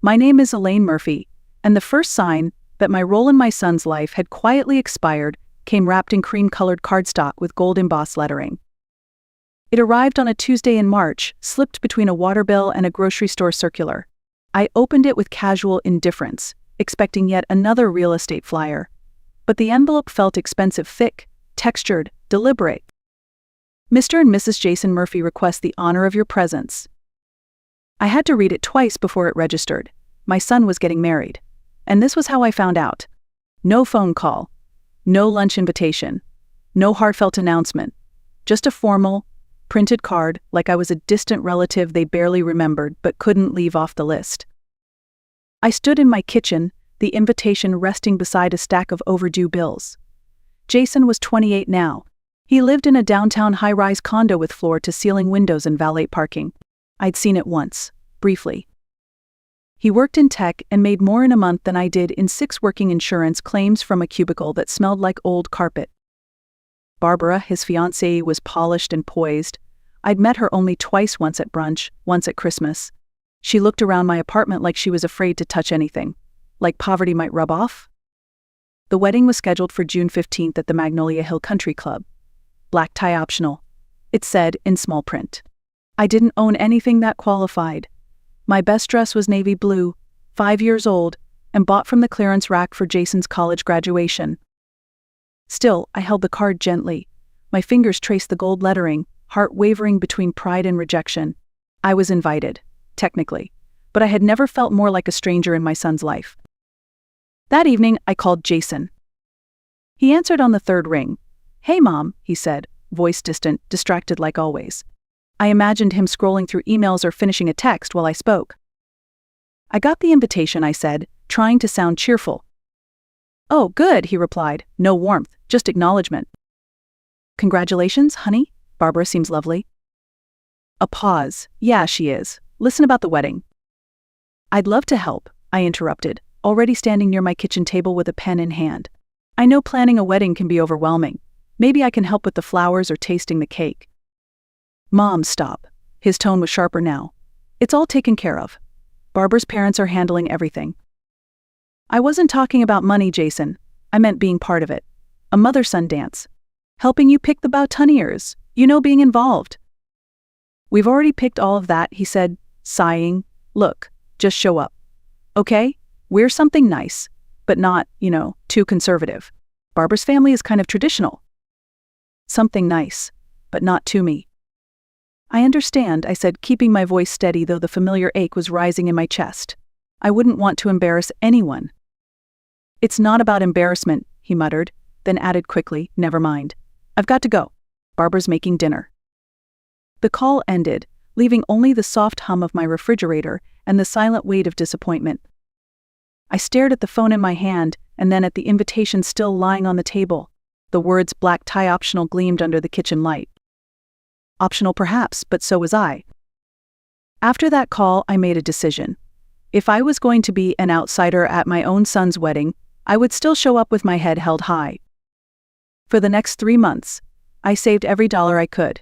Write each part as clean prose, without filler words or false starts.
My name is Elaine Murphy, and the first sign that my role in my son's life had quietly expired came wrapped in cream-colored cardstock with gold embossed lettering. It arrived on a Tuesday in March, slipped between a water bill and a grocery store circular. I opened it with casual indifference, expecting yet another real estate flyer. But the envelope felt expensive, thick, textured, deliberate. Mr. and Mrs. Jason Murphy request the honor of your presence. I had to read it twice before it registered. My son was getting married. And this was how I found out. No phone call. No lunch invitation. No heartfelt announcement. Just a formal, printed card like I was a distant relative they barely remembered but couldn't leave off the list. I stood in my kitchen, the invitation resting beside a stack of overdue bills. Jason was 28 now. He lived in a downtown high-rise condo with floor-to-ceiling windows and valet parking. I'd seen it once, briefly. He worked in tech and made more in a month than I did in 6 working insurance claims from a cubicle that smelled like old carpet. Barbara, his fiancée, was polished and poised. I'd met her only twice, once at brunch, once at Christmas. She looked around my apartment like she was afraid to touch anything, like poverty might rub off. The wedding was scheduled for June 15th at the Magnolia Hill Country Club. Black tie optional, it said in small print. I didn't own anything that qualified. My best dress was navy blue, 5 years old, and bought from the clearance rack for Jason's college graduation. Still, I held the card gently. My fingers traced the gold lettering, heart wavering between pride and rejection. I was invited, technically, but I had never felt more like a stranger in my son's life. That evening, I called Jason. He answered on the 3rd ring. "Hey, Mom," he said, voice distant, distracted like always. I imagined him scrolling through emails or finishing a text while I spoke. "I got the invitation," I said, trying to sound cheerful. "Oh, good," he replied, no warmth, just acknowledgement. "Congratulations, honey? Barbara seems lovely." A pause. "Yeah, she is. Listen about the wedding." "I'd love to help," I interrupted, already standing near my kitchen table with a pen in hand. "I know planning a wedding can be overwhelming. Maybe I can help with the flowers or tasting the cake." "Mom, stop." His tone was sharper now. "It's all taken care of. Barbara's parents are handling everything." "I wasn't talking about money, Jason. I meant being part of it. A mother-son dance. Helping you pick the boutonnieres. You know, being involved." "We've already picked all of that," he said, sighing. "Look, just show up. Okay? Wear something nice, but not, too conservative. Barbara's family is kind of traditional." "Something nice, but not to me." "I understand," I said, keeping my voice steady though the familiar ache was rising in my chest. "I wouldn't want to embarrass anyone." "It's not about embarrassment," he muttered, then added quickly, "Never mind. I've got to go. Barbara's making dinner." The call ended, leaving only the soft hum of my refrigerator and the silent weight of disappointment. I stared at the phone in my hand and then at the invitation still lying on the table. The words "black tie optional" gleamed under the kitchen light. Optional perhaps, but so was I. After that call, I made a decision. If I was going to be an outsider at my own son's wedding, I would still show up with my head held high. For the next 3 months, I saved every dollar I could.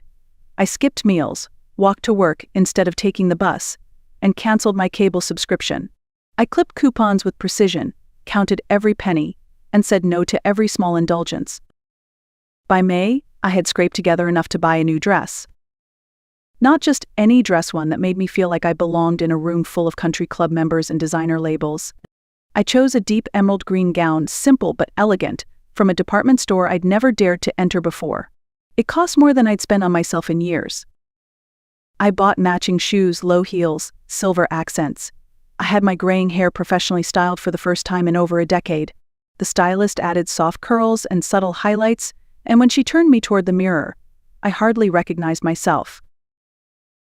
I skipped meals, walked to work instead of taking the bus, and canceled my cable subscription. I clipped coupons with precision, counted every penny, and said no to every small indulgence. By May, I had scraped together enough to buy a new dress. Not just any dress, one that made me feel like I belonged in a room full of country club members and designer labels. I chose a deep emerald green gown, simple but elegant, from a department store I'd never dared to enter before. It cost more than I'd spent on myself in years. I bought matching shoes, low heels, silver accents. I had my graying hair professionally styled for the first time in over a decade. The stylist added soft curls and subtle highlights, and when she turned me toward the mirror, I hardly recognized myself.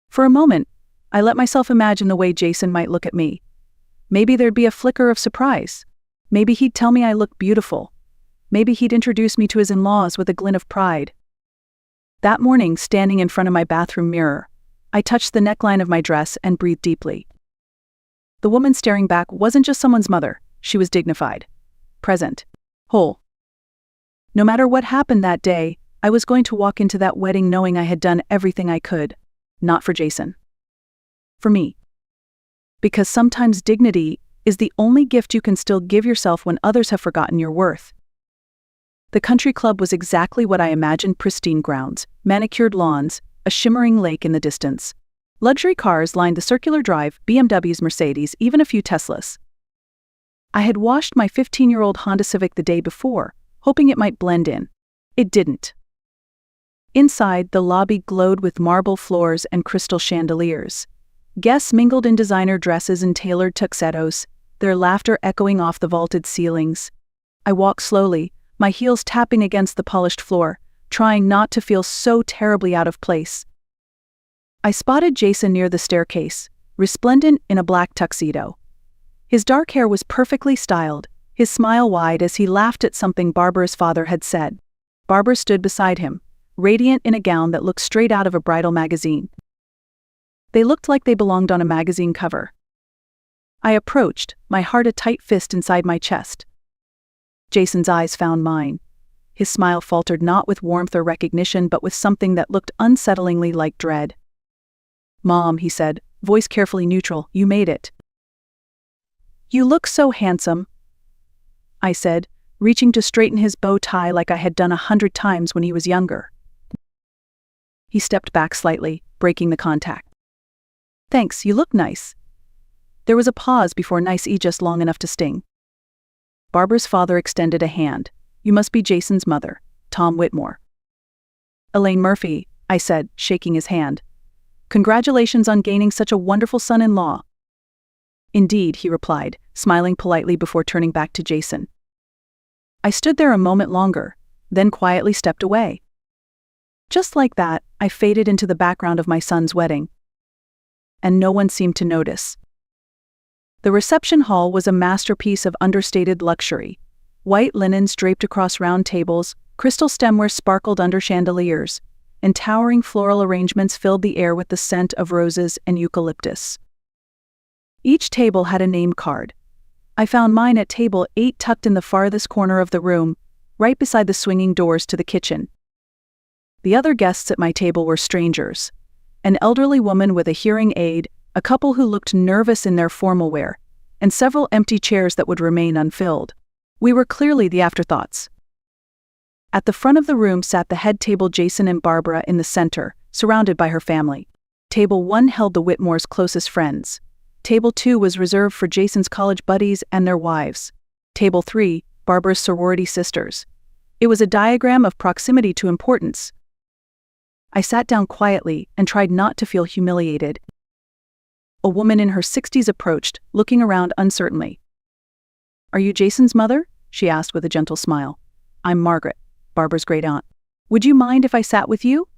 For a moment, I let myself imagine the way Jason might look at me. Maybe there'd be a flicker of surprise. Maybe he'd tell me I looked beautiful. Maybe he'd introduce me to his in-laws with a glint of pride. That morning, standing in front of my bathroom mirror, I touched the neckline of my dress and breathed deeply. The woman staring back wasn't just someone's mother. She was dignified, present, whole. No matter what happened that day, I was going to walk into that wedding knowing I had done everything I could. Not for Jason. For me. Because sometimes dignity is the only gift you can still give yourself when others have forgotten your worth. The country club was exactly what I imagined: pristine grounds, manicured lawns, a shimmering lake in the distance. Luxury cars lined the circular drive, BMWs, Mercedes, even a few Teslas. I had washed my 15-year-old Honda Civic the day before, hoping it might blend in. It didn't. Inside, the lobby glowed with marble floors and crystal chandeliers. Guests mingled in designer dresses and tailored tuxedos, their laughter echoing off the vaulted ceilings. I walked slowly, my heels tapping against the polished floor, trying not to feel so terribly out of place. I spotted Jason near the staircase, resplendent in a black tuxedo. His dark hair was perfectly styled, his smile wide as he laughed at something Barbara's father had said. Barbara stood beside him, radiant in a gown that looked straight out of a bridal magazine. They looked like they belonged on a magazine cover. I approached, my heart a tight fist inside my chest. Jason's eyes found mine. His smile faltered not with warmth or recognition, but with something that looked unsettlingly like dread. "Mom," he said, voice carefully neutral, "you made it." "You look so handsome," I said, reaching to straighten his bow tie like I had done 100 times when he was younger. He stepped back slightly, breaking the contact. "Thanks, you look nice." There was a pause before nice just long enough to sting. Barbara's father extended a hand. "You must be Jason's mother, Tom Whitmore." "Elaine Murphy," I said, shaking his hand. "Congratulations on gaining such a wonderful son-in-law." "Indeed," he replied, smiling politely before turning back to Jason. I stood there a moment longer, then quietly stepped away. Just like that, I faded into the background of my son's wedding. And no one seemed to notice. The reception hall was a masterpiece of understated luxury. White linens draped across round tables, crystal stemware sparkled under chandeliers, and towering floral arrangements filled the air with the scent of roses and eucalyptus. Each table had a name card. I found mine at table 8, tucked in the farthest corner of the room, right beside the swinging doors to the kitchen. The other guests at my table were strangers. An elderly woman with a hearing aid, a couple who looked nervous in their formal wear, and several empty chairs that would remain unfilled. We were clearly the afterthoughts. At the front of the room sat the head table, Jason and Barbara in the center, surrounded by her family. Table 1 held the Whitmores' closest friends. Table 2 was reserved for Jason's college buddies and their wives. Table 3, Barbara's sorority sisters. It was a diagram of proximity to importance. I sat down quietly and tried not to feel humiliated. A woman in her 60s approached, looking around uncertainly. "Are you Jason's mother?" she asked with a gentle smile. "I'm Margaret, Barbara's great aunt. Would you mind if I sat with you?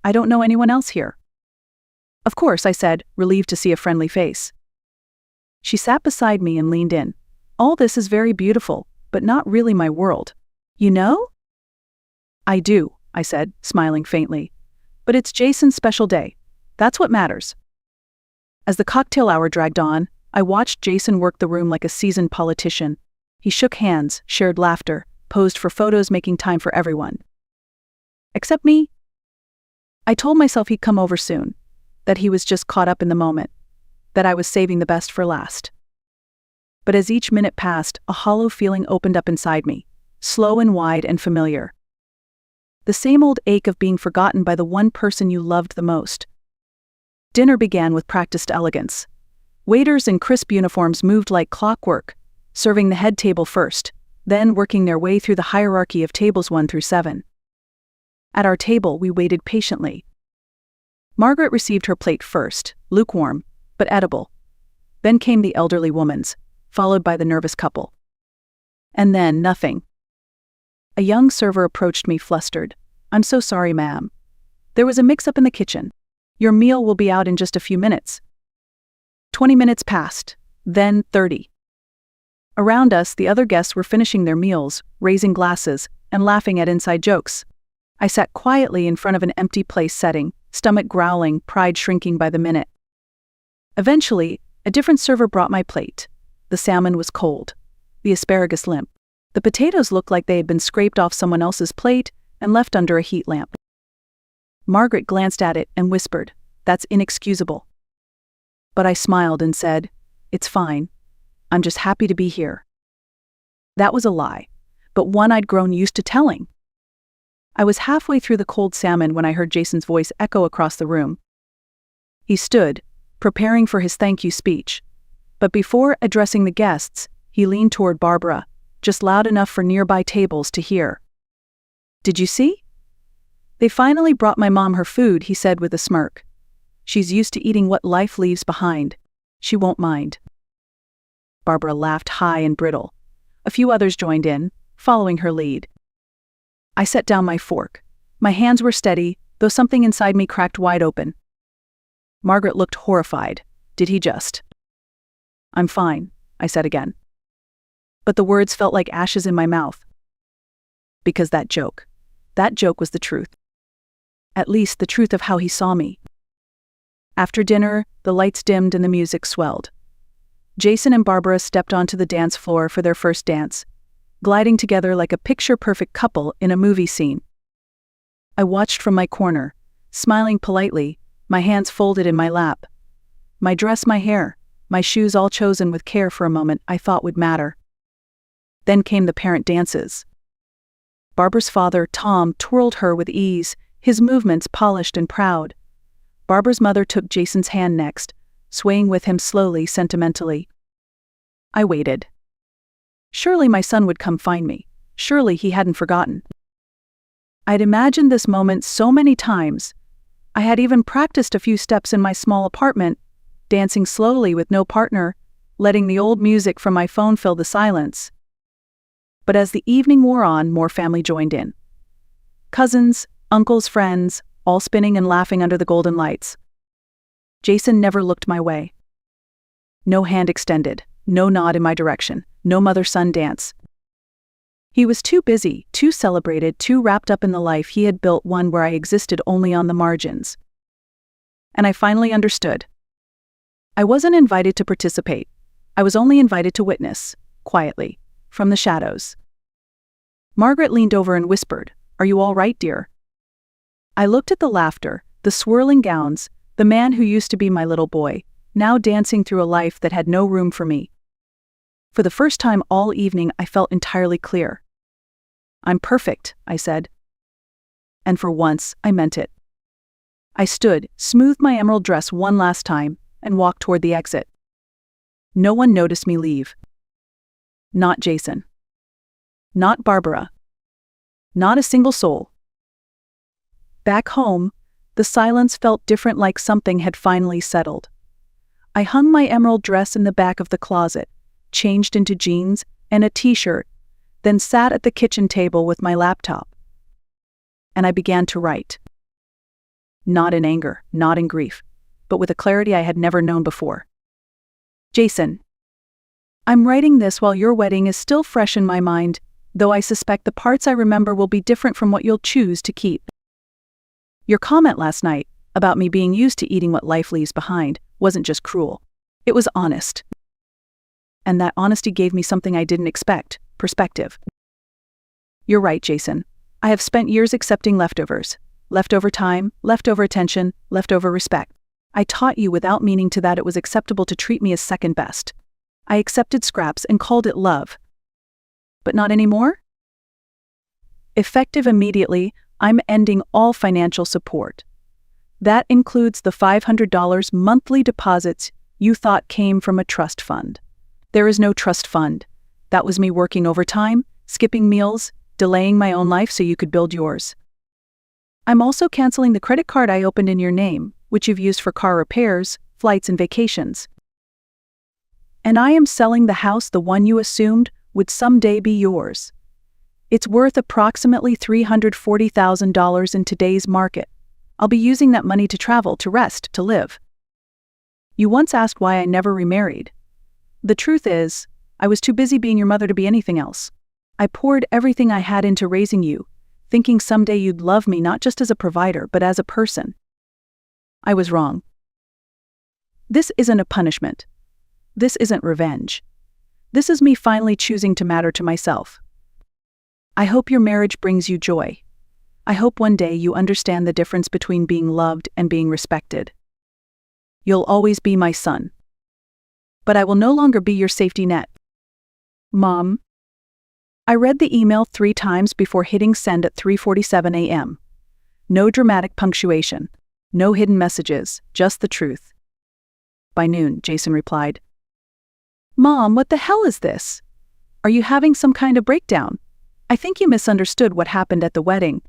I don't know anyone else here." "Of course," I said, relieved to see a friendly face. She sat beside me and leaned in. "All this is very beautiful, but not really my world. You know?" "I do," I said, smiling faintly. "But it's Jason's special day. That's what matters." As the cocktail hour dragged on, I watched Jason work the room like a seasoned politician. He shook hands, shared laughter, posed for photos, making time for everyone. Except me. I told myself he'd come over soon, that he was just caught up in the moment, that I was saving the best for last. But as each minute passed, a hollow feeling opened up inside me, slow and wide and familiar. The same old ache of being forgotten by the one person you loved the most. Dinner began with practiced elegance. Waiters in crisp uniforms moved like clockwork, serving the head table first, then working their way through the hierarchy of tables 1 through 7. At our table, we waited patiently. Margaret received her plate first, lukewarm, but edible. Then came the elderly woman's, followed by the nervous couple. And then nothing. A young server approached me flustered. "I'm so sorry, ma'am. There was a mix-up in the kitchen. Your meal will be out in just a few minutes." 20 minutes passed, then 30. Around us, the other guests were finishing their meals, raising glasses, and laughing at inside jokes. I sat quietly in front of an empty place setting, stomach growling, pride shrinking by the minute. Eventually, a different server brought my plate. The salmon was cold, the asparagus limp. The potatoes looked like they had been scraped off someone else's plate and left under a heat lamp. Margaret glanced at it and whispered, "That's inexcusable." But I smiled and said, "It's fine. I'm just happy to be here." That was a lie, but one I'd grown used to telling. I was halfway through the cold salmon when I heard Jason's voice echo across the room. He stood, preparing for his thank you speech. But before addressing the guests, he leaned toward Barbara, just loud enough for nearby tables to hear. "Did you see? They finally brought my mom her food," he said with a smirk. "She's used to eating what life leaves behind. She won't mind." Barbara laughed high and brittle. A few others joined in, following her lead. I set down my fork. My hands were steady, though something inside me cracked wide open. Margaret looked horrified. "Did he just?" "I'm fine," I said again. But the words felt like ashes in my mouth. Because that joke was the truth. At least the truth of how he saw me. After dinner, the lights dimmed and the music swelled. Jason and Barbara stepped onto the dance floor for their first dance, gliding together like a picture-perfect couple in a movie scene. I watched from my corner, smiling politely, my hands folded in my lap. My dress, my hair, my shoes all chosen with care for a moment I thought would matter. Then came the parent dances. Barbara's father, Tom, twirled her with ease, his movements polished and proud. Barbara's mother took Jason's hand next, swaying with him slowly, sentimentally. I waited. Surely my son would come find me. Surely he hadn't forgotten. I'd imagined this moment so many times. I had even practiced a few steps in my small apartment, dancing slowly with no partner, letting the old music from my phone fill the silence. But as the evening wore on, more family joined in. Cousins, uncles, friends, all spinning and laughing under the golden lights. Jason never looked my way. No hand extended, no nod in my direction, no mother-son dance. He was too busy, too celebrated, too wrapped up in the life he had built, one where I existed only on the margins. And I finally understood. I wasn't invited to participate. I was only invited to witness, quietly, from the shadows. Margaret leaned over and whispered, "Are you all right, dear?" I looked at the laughter, the swirling gowns, the man who used to be my little boy, now dancing through a life that had no room for me. For the first time all evening, I felt entirely clear. "I'm perfect," I said. And for once, I meant it. I stood, smoothed my emerald dress one last time, and walked toward the exit. No one noticed me leave. Not Jason. Not Barbara. Not a single soul. Back home, the silence felt different, like something had finally settled. I hung my emerald dress in the back of the closet, changed into jeans and a t-shirt, then sat at the kitchen table with my laptop. And I began to write. Not in anger, not in grief, but with a clarity I had never known before. Jason, I'm writing this while your wedding is still fresh in my mind, though I suspect the parts I remember will be different from what you'll choose to keep. Your comment last night, about me being used to eating what life leaves behind, wasn't just cruel. It was honest. And that honesty gave me something I didn't expect: perspective. You're right, Jason. I have spent years accepting leftovers. Leftover time, leftover attention, leftover respect. I taught you without meaning to that it was acceptable to treat me as second best. I accepted scraps and called it love. But not anymore? Effective immediately, I'm ending all financial support. That includes the $500 monthly deposits you thought came from a trust fund. There is no trust fund. That was me working overtime, skipping meals, delaying my own life so you could build yours. I'm also canceling the credit card I opened in your name, which you've used for car repairs, flights, and vacations. And I am selling the house, the one you assumed would someday be yours. It's worth approximately $340,000 in today's market. I'll be using that money to travel, to rest, to live. You once asked why I never remarried. The truth is, I was too busy being your mother to be anything else. I poured everything I had into raising you, thinking someday you'd love me not just as a provider but as a person. I was wrong. This isn't a punishment. This isn't revenge. This is me finally choosing to matter to myself. I hope your marriage brings you joy. I hope one day you understand the difference between being loved and being respected. You'll always be my son. but I will no longer be your safety net. Mom. I read the email 3 times before hitting send at 3:47 a.m. No dramatic punctuation. No hidden messages, just the truth. By noon, Jason replied, "Mom, what the hell is this? Are you having some kind of breakdown? I think you misunderstood what happened at the wedding.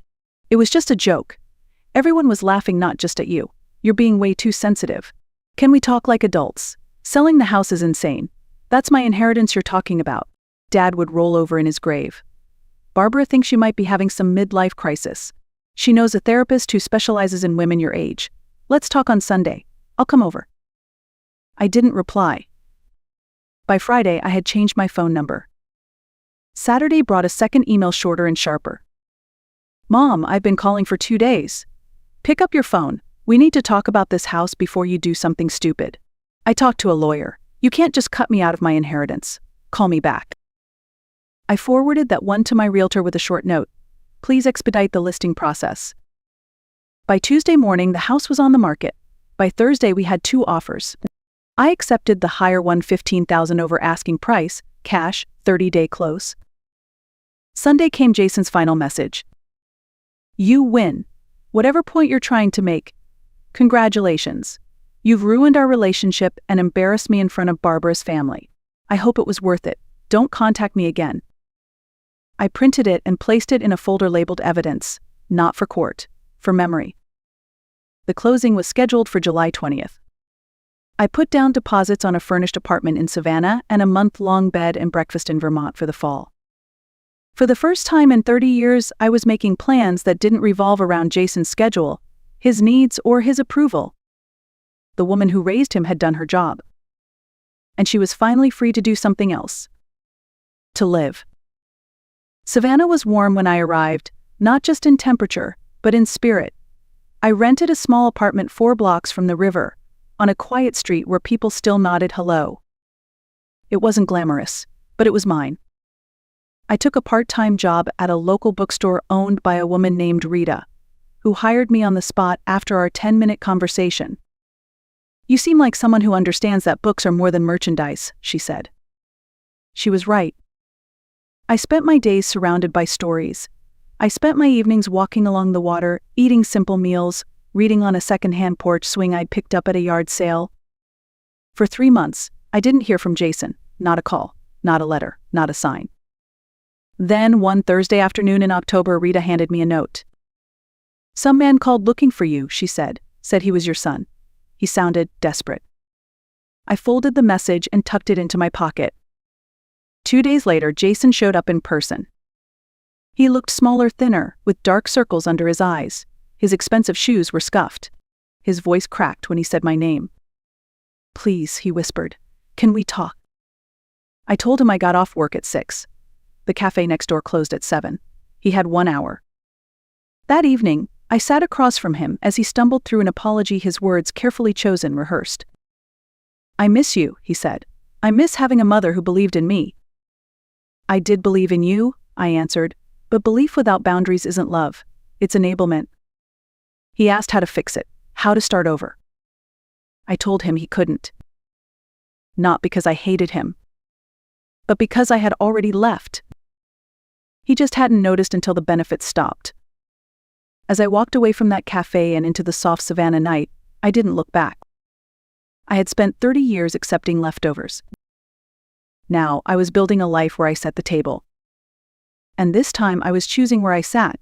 It was just a joke. Everyone was laughing, not just at you. You're being way too sensitive. Can we talk like adults? Selling the house is insane. That's my inheritance you're talking about." Dad would roll over in his grave. "Barbara thinks you might be having some midlife crisis. She knows a therapist who specializes in women your age. Let's talk on Sunday. I'll come over." I didn't reply. By Friday, I had changed my phone number. Saturday brought a second email, shorter and sharper. "Mom, I've been calling for 2 days. Pick up your phone. We need to talk about this house before you do something stupid. I talked to a lawyer. You can't just cut me out of my inheritance. Call me back." I forwarded that one to my realtor with a short note. "Please expedite the listing process." By Tuesday morning, the house was on the market. By Thursday, we had 2 offers. I accepted the higher one, $15,000 over asking price, cash, 30-day close. Sunday came Jason's final message. "You win. Whatever point you're trying to make, congratulations. You've ruined our relationship and embarrassed me in front of Barbara's family. I hope it was worth it. Don't contact me again." I printed it and placed it in a folder labeled evidence, not for court, for memory. The closing was scheduled for July 20th. I put down deposits on a furnished apartment in Savannah and a month-long bed and breakfast in Vermont for the fall. For the first time in 30 years, I was making plans that didn't revolve around Jason's schedule, his needs, or his approval. The woman who raised him had done her job. And she was finally free to do something else. To live. Savannah was warm when I arrived, not just in temperature, but in spirit. I rented a small apartment 4 blocks from the river, on a quiet street where people still nodded hello. It wasn't glamorous, but it was mine. I took a part-time job at a local bookstore owned by a woman named Rita, who hired me on the spot after our 10-minute conversation. "You seem like someone who understands that books are more than merchandise," she said. She was right. I spent my days surrounded by stories. I spent my evenings walking along the water, eating simple meals, reading on a second-hand porch swing I'd picked up at a yard sale. For 3 months, I didn't hear from Jason, not a call, not a letter, not a sign. Then, one Thursday afternoon in October, Rita handed me a note. "Some man called looking for you," she said he was your son. He sounded desperate. I folded the message and tucked it into my pocket. 2 days later, Jason showed up in person. He looked smaller, thinner, with dark circles under his eyes. His expensive shoes were scuffed. His voice cracked when he said my name. "Please," he whispered, "can we talk?" I told him I got off work at 6. The cafe next door closed at 7. He had 1 hour. That evening, I sat across from him as he stumbled through an apology, his words carefully chosen, rehearsed. "I miss you," he said. "I miss having a mother who believed in me." "I did believe in you," I answered, "but belief without boundaries isn't love. It's enablement." He asked how to fix it, how to start over. I told him he couldn't. Not because I hated him, but because I had already left. He just hadn't noticed until the benefits stopped. As I walked away from that cafe and into the soft Savannah night, I didn't look back. I had spent 30 years accepting leftovers. Now, I was building a life where I set the table. And this time I was choosing where I sat.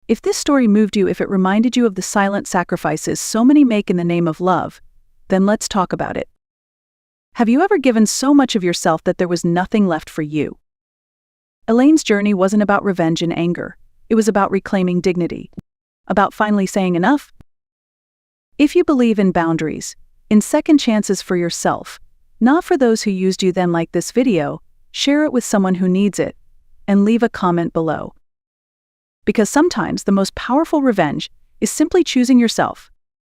If this story moved you, if it reminded you of the silent sacrifices so many make in the name of love, then let's talk about it. Have you ever given so much of yourself that there was nothing left for you? Elaine's journey wasn't about revenge and anger. It was about reclaiming dignity. About finally saying enough. If you believe in boundaries, in second chances for yourself, not for those who used you, then like this video, share it with someone who needs it, and leave a comment below. Because sometimes the most powerful revenge is simply choosing yourself.